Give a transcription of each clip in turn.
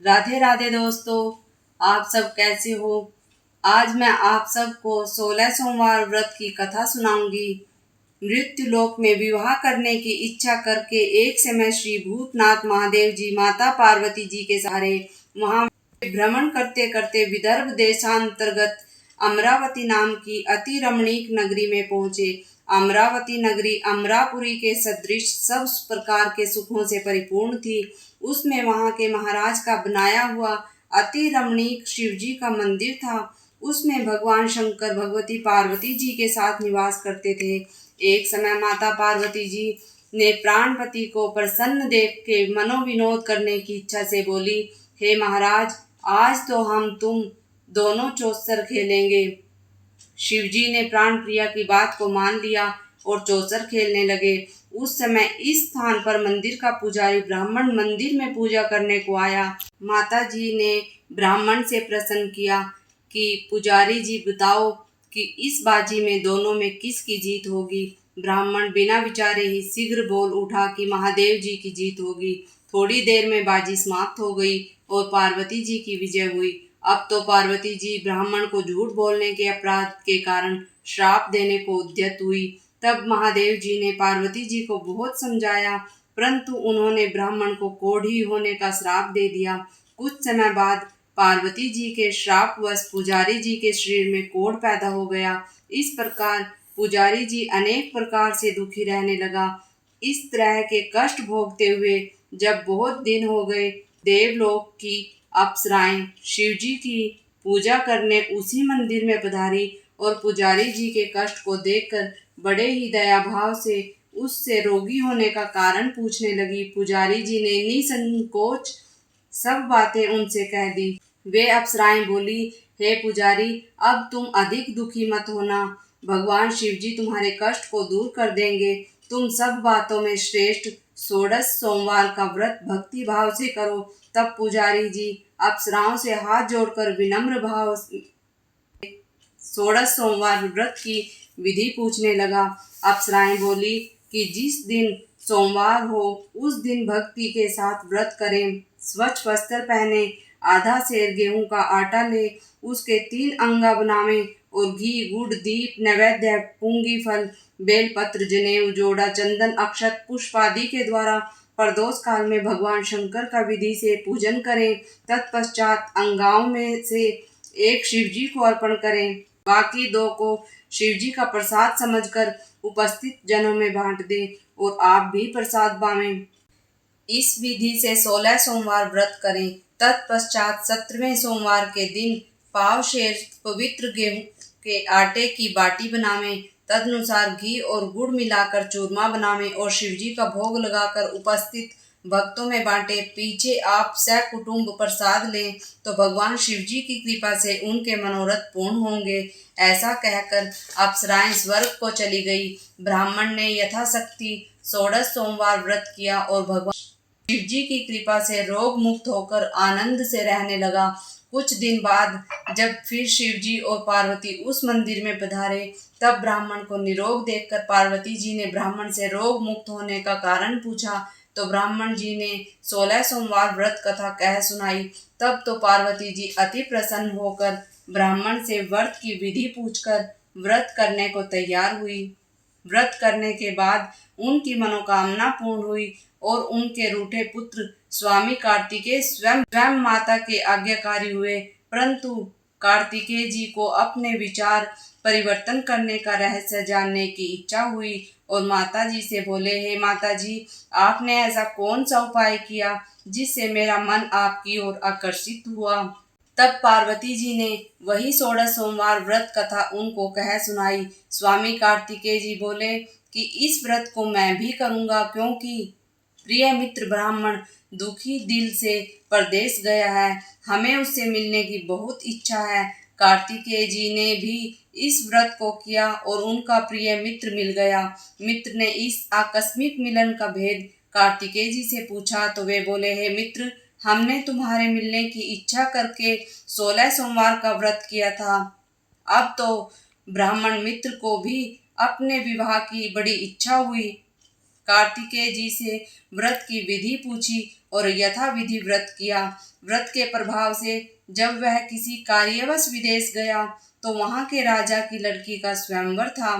राधे राधे दोस्तों, आप सब कैसे हो। आज मैं आप सबको 16 सोमवार व्रत की कथा सुनाऊंगी। मृत्यु लोक में विवाह करने की इच्छा करके एक समय श्री भूतनाथ महादेव जी माता पार्वती जी के सहारे वहां भ्रमण करते करते विदर्भ देशांतर्गत अमरावती नाम की अति रमणीक नगरी में पहुंचे। अमरावती नगरी अमरापुरी के सदृश सब प्रकार के सुखों से परिपूर्ण थी। उसमें वहां के महाराज का बनाया हुआ अति रमणीक शिव जी का मंदिर था। उसमें भगवान शंकर भगवती पार्वती जी के साथ निवास करते थे। एक समय माता पार्वती जी ने प्राणपति को प्रसन्न देख के मनोविनोद करने की इच्छा से बोली, हे महाराज, आज तो हम तुम दोनों चौसर खेलेंगे। शिवजी ने प्राण प्रिया की बात को मान लिया और चौसर खेलने लगे। उस समय इस स्थान पर मंदिर का पुजारी ब्राह्मण मंदिर में पूजा करने को आया। माता जी ने ब्राह्मण से प्रश्न किया कि पुजारी जी बताओ कि इस बाजी में दोनों में किसकी जीत होगी। ब्राह्मण बिना विचारे ही शीघ्र बोल उठा कि महादेव जी की जीत होगी। थोड़ी देर में बाजी समाप्त हो गई और पार्वती जी की विजय हुई। अब तो पार्वती जी ब्राह्मण को झूठ बोलने के अपराध के कारण श्राप देने को उद्यत हुई। तब महादेव जी ने पार्वती जी को बहुत समझाया, परंतु उन्होंने ब्राह्मण को कोढ़ी होने का श्राप दे दिया। कुछ समय बाद पार्वती जी के श्रापवश पुजारी जी के शरीर में कोढ़ पैदा हो गया। इस प्रकार पुजारी जी अनेक प्रकार से दुखी रहने लगा। इस तरह के कष्ट भोगते हुए जब बहुत दिन हो गए, देवलोक की अप्सराएं शिवजी की पूजा करने उसी मंदिर में पधारी और पुजारी जी के कष्ट को देखकर बड़े ही दया भाव से उससे रोगी होने का कारण पूछने लगी। पुजारी जी ने निसंकोच सब बातें उनसे कह दी। वे अप्सराएं बोली, हे पुजारी, अब तुम अधिक दुखी मत होना। भगवान शिव जी तुम्हारे कष्ट को दूर कर देंगे। तुम सब बातों में श्रेष्ठ 16 सोमवार का व्रत भक्ति भाव से करो। तब पुजारी जी अप्सराओं से हाथ जोड़कर विनम्र भाव 16 सोमवार व्रत की विधि पूछने लगा। अप्सराएं बोली कि जिस दिन सोमवार हो उस दिन भक्ति के साथ व्रत करें। स्वच्छ वस्त्र पहने, आधा सेर गेहूं का आटा ले, उसके 3 अंगा बनावे और घी गुड़ दीप नैवेद्य पूंगी फल बेलपत्र जनेऊ जोड़ा चंदन अक्षत पुष्प आदि के द्वारा प्रदोष काल में भगवान शंकर का विधि से पूजन करें। तत्पश्चात अंगाओं में से एक शिवजी को अर्पण करें, बाकी 2 को शिवजी का प्रसाद समझकर उपस्थित जनों में बांट दें और आप भी प्रसाद पावें। इस विधि से 16 सोमवार व्रत करें। तत्पश्चात 17वें सोमवार के दिन पाव शेर पवित्र गेहूं के आटे की बाटी बनावें। तदनुसार घी और गुड़ मिलाकर चूरमा बनावें और शिवजी का भोग लगाकर उपस्थित भक्तों में बांटे। पीछे आप सकुटुंब प्रसाद लें तो भगवान शिवजी की कृपा से उनके मनोरथ पूर्ण होंगे। ऐसा कहकर अप्सराएं स्वर्ग को चली गई। ब्राह्मण ने यथाशक्ति 16 सोमवार व्रत किया और भगवान शिवजी की कृपा से रोग मुक्त होकर आनंद से रहने लगा। कुछ दिन बाद जब फिर शिवजी और पार्वती उस मंदिर में पधारे, तब ब्राह्मण को निरोग देखकर पार्वती जी ने ब्राह्मण से रोग मुक्त होने का कारण पूछा। तो ब्राह्मण जी ने 16 सोमवार व्रत कथा कह सुनाई। तब तो पार्वती जी अति प्रसन्न होकर ब्राह्मण से व्रत की विधि पूछकर व्रत करने को तैयार हुई। व्रत करने के बाद उनकी मनोकामना पूर्ण हुई और उनके रूठे पुत्र स्वामी कार्तिकेय स्वयं माता के आज्ञाकारी हुए। परंतु कार्तिकेय जी को अपने विचार परिवर्तन करने का रहस्य जानने की इच्छा हुई और माता जी से बोले, हे माता जी, आपने ऐसा कौन सा उपाय किया जिससे मेरा मन आपकी ओर आकर्षित हुआ। तब पार्वती जी ने वही 16 सोमवार व्रत कथा उनको कह सुनाई। स्वामी कार्तिकेय जी बोले कि इस व्रत को मैं भी करूंगा, क्योंकि प्रिय मित्र ब्राह्मण दुखी दिल से परदेश गया है। हमें उससे मिलने की बहुत इच्छा है। कार्तिकेय जी ने भी इस व्रत को किया और उनका प्रिय मित्र मिल गया। मित्र ने इस आकस्मिक मिलन का भेद कार्तिकेय जी से पूछा तो वे बोले, हे मित्र, हमने तुम्हारे मिलने की इच्छा करके 16 सोमवार का व्रत किया था। अब तो ब्राह्मण मित्र को भी अपने विवाह की बड़ी इच्छा हुई। कार्तिकेय जी से व्रत की विधि पूछी और यथाविधि व्रत किया। व्रत के प्रभाव से जब वह किसी कार्यवश विदेश गया तो वहां के राजा की लड़की का स्वयंवर था।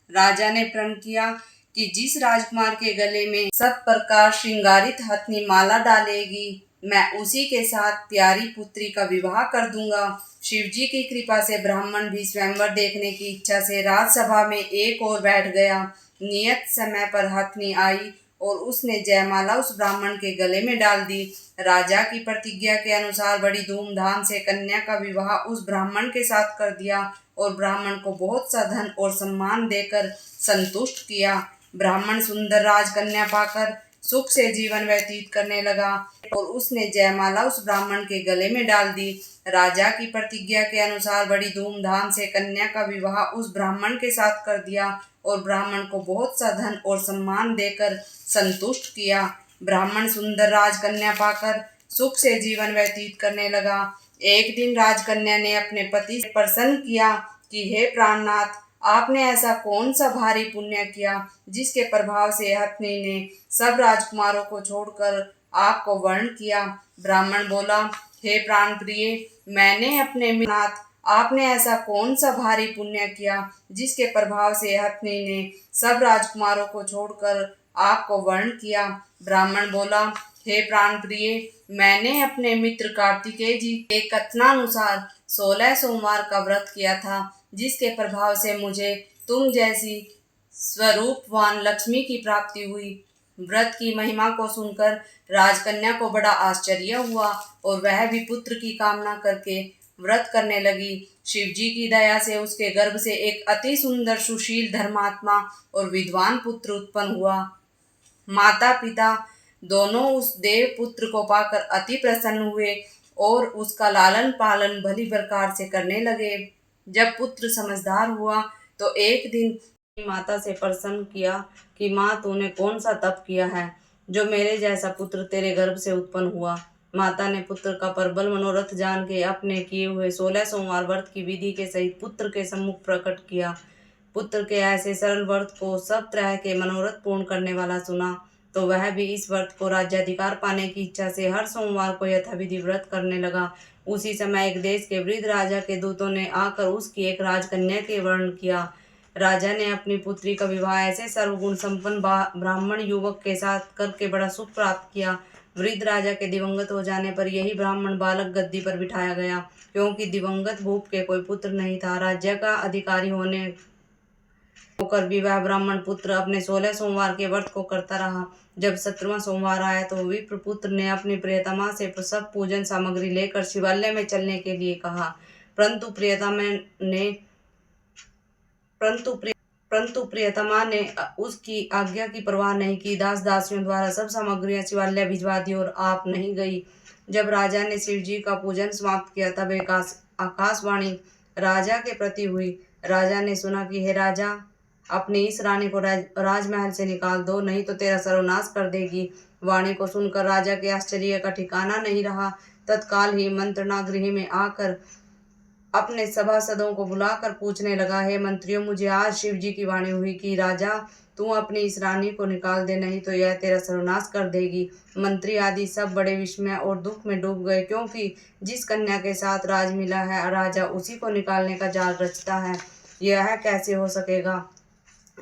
राजा ने प्रण किया कि जिस राजकुमार के गले में सब प्रकार श्रृंगारित हथनी माला डालेगी, मैं उसी के साथ प्यारी पुत्री का विवाह कर दूंगा। शिवजी की कृपा से ब्राह्मण भी स्वयंवर देखने की इच्छा से राजसभा में एक ओर बैठ गया। नियत समय पर हथनी आई और उसने जयमाला उस ब्राह्मण के गले में डाल दी। राजा की प्रतिज्ञा के अनुसार बड़ी धूमधाम से कन्या का विवाह उस ब्राह्मण के साथ कर दिया और ब्राह्मण को बहुत सा धन और सम्मान देकर संतुष्ट किया। ब्राह्मण सुंदर राजकन्या पाकर सुख से जीवन व्यतीत करने लगा और उसने जयमाला उस ब्राह्मण के गले में डाल दी। राजा की प्रतिज्ञा के अनुसार बड़ी धूमधाम से कन्या का विवाह उस ब्राह्मण के साथ कर दिया और ब्राह्मण को बहुत सा धन और सम्मान देकर संतुष्ट किया। ब्राह्मण सुंदर राजकन्या पाकर सुख से जीवन व्यतीत करने लगा। एक दिन राजकन्या ने अपने पति से प्रश्न किया कि हे प्राणनाथ, आपने ऐसा कौन सा भारी पुण्य किया जिसके प्रभाव से हथनी ने सब राजकुमारों को छोड़कर आपको वर्ण किया। ब्राह्मण बोला, हे प्राण प्रिय, मैंने अपने नाथ, आपने ऐसा कौन सा भारी पुण्य किया जिसके प्रभाव से हथनी ने सब राजकुमारों को छोड़कर आपको वर्ण किया। ब्राह्मण बोला, हे प्राण प्रिय, मैंने अपने मित्र कार्तिकेय जी के कथनानुसार 16 सोमवार का व्रत किया था, जिसके प्रभाव से मुझे तुम जैसी स्वरूपवान लक्ष्मी की प्राप्ति हुई। व्रत की महिमा को सुनकर राजकन्या को बड़ा आश्चर्य हुआ और वह भी पुत्र की कामना करके व्रत करने लगी। शिवजी की दया से उसके गर्भ से एक अति सुंदर सुशील धर्मात्मा और विद्वान पुत्र उत्पन्न हुआ। माता पिता दोनों उस देव पुत्र को पाकर अति प्रसन्न हुए और उसका लालन पालन भली प्रकार से करने लगे। जब पुत्र समझदार हुआ तो एक दिन माता से प्रश्न किया कि माँ, तूने कौन सा तप किया है जो मेरे जैसा पुत्र तेरे गर्भ से उत्पन्न हुआ। माता ने पुत्र का प्रबल मनोरथ जान के अपने किए हुए 16 सोमवार व्रत की विधि के सहित पुत्र के सम्मुख प्रकट किया। पुत्र के ऐसे सरल व्रत को सब तरह के मनोरथ पूर्ण करने वाला सुना तो वह भी इस व्रत को राज्याधिकार पाने की इच्छा से हर सोमवार को यथाविधि व्रत करने लगा। उसी समय एक देश के वृद्ध राजा के दूतों ने आकर उसकी एक राजकन्या के वर्ण किया। राजा ने अपनी पुत्री का विवाह ऐसे सर्वगुण संपन्न ब्राह्मण युवक के साथ करके बड़ा सुख प्राप्त किया। वृद्ध राजा के दिवंगत हो जाने पर यही ब्राह्मण बालक गद्दी पर बिठाया गया, क्योंकि दिवंगत भूप के कोई पुत्र नहीं था। राज्य का अधिकारी होकर भी वह ब्राह्मण पुत्र अपने 16 सोमवार के व्रत को करता रहा। जब 17वां सोमवार आया तो विप्र पुत्र ने अपनी प्रियतमा से सब पूजन सामग्री लेकर शिवालय में चलने के लिए कहा, परंतु प्रियतमा ने उसकी आज्ञा की परवाह नहीं की। दास दासियों द्वारा सब सामग्रियां शिवालय भिजवा दी और आप नहीं गई। जब राजा ने शिव जी का पूजन समाप्त किया तब एक आकाशवाणी राजा के प्रति हुई। राजा ने सुना कि हे राजा, अपनी इस रानी को राजमहल से निकाल दो, नहीं तो तेरा सर्वनाश कर देगी। वाणी को सुनकर राजा के आश्चर्य का ठिकाना नहीं रहा। तत्काल ही मंत्रणा गृह में आकर अपने सभासदों को बुलाकर पूछने लगा, हे मंत्रियों, मुझे आज शिव जी की वाणी हुई कि राजा, तू अपनी इस रानी को निकाल दे, नहीं तो यह तेरा सर्वनाश कर देगी। मंत्री आदि सब बड़े विस्मय और दुख में डूब गए, क्योंकि जिस कन्या के साथ राज मिला है राजा उसी को निकालने का जाल रचता है, यह कैसे हो सकेगा।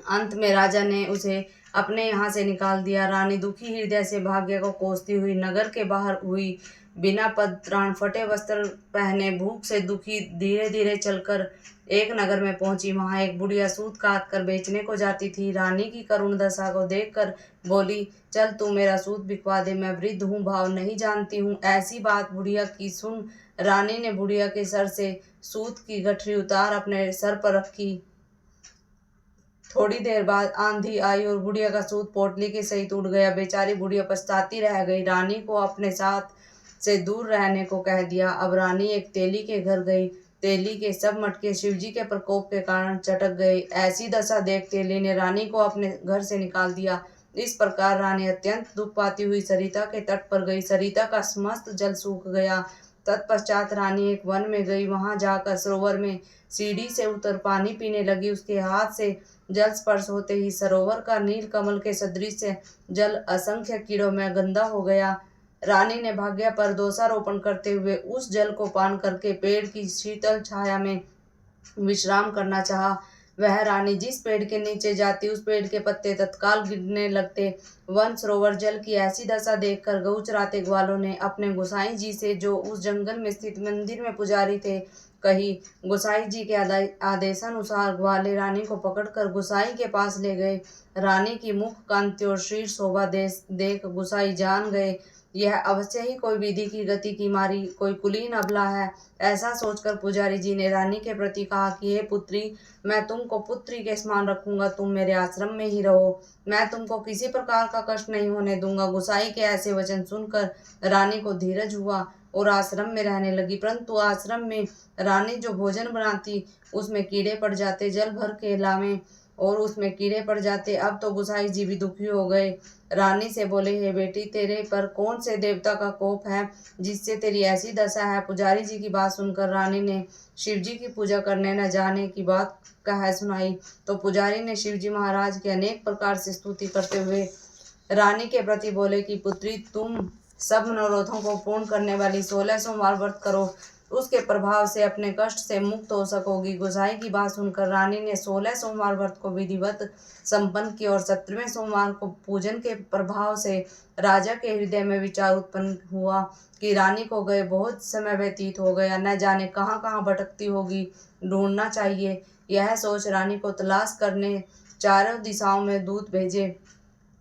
अंत में राजा ने उसे अपने यहाँ से निकाल दिया। रानी दुखी हृदय से भाग्य को कोसती हुई नगर के बाहर हुई। बिना पत्राण फटे वस्त्र पहने भूख से दुखी धीरे धीरे चलकर एक नगर में पहुंची। वहां एक बुढ़िया सूत काट कर बेचने को जाती थी। रानी की करुण दशा को देखकर बोली, चल तू मेरा सूत बिकवा दे, मैं वृद्ध हूँ, भाव नहीं जानती हूँ। ऐसी बात बुढ़िया की सुन रानी ने बुढ़िया के सर से सूत की गठरी उतार अपने सर पर रखी। थोड़ी देर बाद आंधी आई और बुढ़िया का सूत पोटली के सहित उड़ गया। बेचारी बुढ़िया पछताती रह गई। रानी को अपने साथ से दूर रहने को कह दिया। अब रानी एक तेली के घर गई। तेली के सब मटके शिवजी के प्रकोप के कारण चटक गए। ऐसी दशा देख तेली ने रानी को अपने घर से निकाल दिया। इस प्रकार रानी अत्यंत दुख पाती हुई सरिता के तट पर गई। सरिता का समस्त जल सूख गया। तत्पश्चात रानी एक वन में गई। वहां जाकर सरोवर में सीढ़ी से उतर पानी पीने लगी। उसके हाथ से जल स्पर्श होते ही सरोवर का नील कमल के सदृश जल असंख्य कीड़ों में गंदा हो गया। रानी ने भाग्य पर दोषारोपण करते हुए उस जल को पान करके पेड़ की शीतल छाया में विश्राम करना चाहा। वह रानी जिस पेड़ के नीचे जाती उस पेड़ के पत्ते तत्काल गिरने लगते। वन सरोवर जल की ऐसी दशा देखकर गऊ चराते ग्वालों ने अपने गोसाई जी से, जो उस जंगल में स्थित मंदिर में पुजारी थे, कही। गोसाई जी के आदेशानुसार ग्वाले रानी को पकड़कर गोसाई के पास ले गए। रानी की मुख कांति और शीर शोभा देख गोसाई जान गए, यह अवश्य ही कोई विधि की गति की मारी कोई कुलीन अबला है। ऐसा सोचकर पुजारी जी ने रानी के प्रति कहा कि हे पुत्री, मैं तुमको पुत्री के समान रखूंगा, तुम मेरे आश्रम में ही रहो, मैं तुमको किसी प्रकार का कष्ट नहीं होने दूंगा। गोसाई के ऐसे वचन सुनकर रानी को धीरज हुआ और आश्रम में रहने लगी। परंतु आश्रम में रानी जो भोजन बनाती उसमें कीड़े पड़ जाते, जल भर के लावे और उसमें कीड़े पड़ जाते। अब तो गोसाई जी भी दुखी हो गए। रानी से बोले, हे बेटी, तेरे पर कौन से देवता का कोप है जिससे तेरी ऐसी दशा है। पुजारी जी की बात सुनकर रानी ने शिव जी की पूजा करने न जाने की बात कह सुनाई। तो पुजारी ने शिव जी महाराज की अनेक प्रकार से स्तुति करते हुए रानी के प्रति बोले कि पुत्री, तुम सब मनोरथों को पूर्ण करने वाली 16 सोमवार व्रत करो, उसके प्रभाव से अपने कष्ट से मुक्त हो सकोगी। गोसाई की बात सुनकर रानी ने 16 सोमवार व्रत को विधिवत संपन्न किया और 17वें सोमवार को पूजन के प्रभाव से राजा के हृदय में विचार उत्पन्न हुआ कि रानी को गए बहुत समय व्यतीत हो गया, न जाने कहाँ कहाँ भटकती होगी, ढूंढना चाहिए। यह सोच रानी को तलाश करने चारों दिशाओं में दूत भेजे।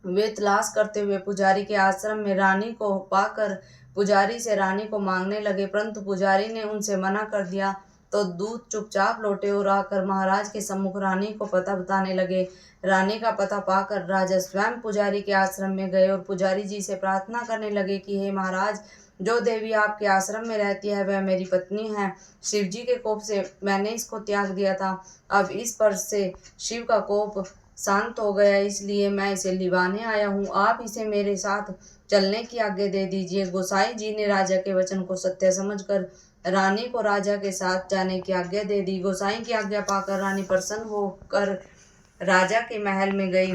वे तलाश करते हुए पुजारी के आश्रम में रानी को पाकर पुजारी से रानी को मांगने लगे, परंतु पुजारी ने उनसे मना कर दिया। तो दूत चुपचाप लौटे और आकर महाराज के सम्मुख रानी को पता बताने लगे। रानी का पता पाकर राजा स्वयं पुजारी के आश्रम में गए और पुजारी जी से प्रार्थना करने लगे कि हे महाराज, जो देवी आपके आश्रम में रहती है वह मेरी पत्नी है। शिव जी के कोप से मैंने इसको त्याग दिया था, अब इस पर से शिव का कोप शांत हो गया, इसलिए मैं इसे लिवाने आया हूँ। आप इसे मेरे साथ चलने की आज्ञा दे दीजिए। गोसाई जी ने राजा के वचन को सत्य समझकर रानी को राजा के साथ जाने की आज्ञा दे दी। गोसाई की आज्ञा पाकर रानी प्रसन्न होकर राजा के महल में गई।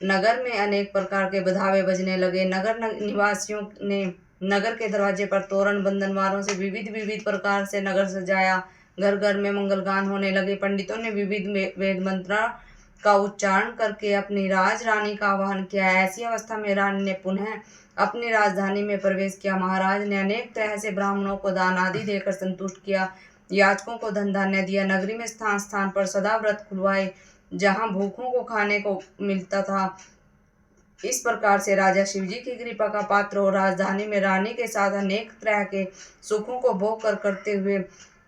नगर में अनेक प्रकार के बधावे बजने लगे। नगर निवासियों ने नगर के दरवाजे पर तोरण बंधनवारों से विविध प्रकार से नगर सजाया। घर घर में मंगलगान होने लगे। पंडितों ने विविध वेद मंत्र का उच्चारण करके अपनी राज रानी का आह्वान किया। ऐसी अवस्था में रानी ने पुनः अपनी राजधानी में प्रवेश किया। महाराज ने अनेक तरह से ब्राह्मणों को दान आदि देकर संतुष्ट किया, याचकों को धन धान्य दिया। नगरी में स्थान स्थान पर सदा व्रत खुलवाए, जहाँ भूखों को खाने को मिलता था। इस प्रकार से राजा शिवजी की कृपा का पात्र हो राजधानी में रानी के साथ अनेक तरह के सुखों को भोग करते हुए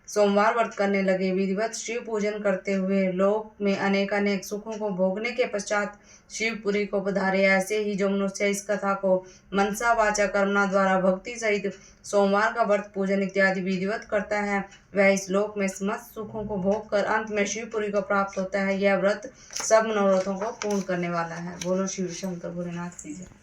सोमवार व्रत करने लगे। विधिवत शिव पूजन करते हुए लोक में अनेक सुखों को भोगने के पश्चात शिवपुरी को पधारे। ऐसे ही जो मनुष्य इस कथा को मनसा वाचा कर्मणा द्वारा भक्ति सहित सोमवार का व्रत पूजन इत्यादि विधिवत करता है, वह इस लोक में समस्त सुखों को भोग कर अंत में शिवपुरी को प्राप्त होता है। यह व्रत सब मनोरथों को पूर्ण करने वाला है। बोलो शिव शंकर भोलेनाथ की जय।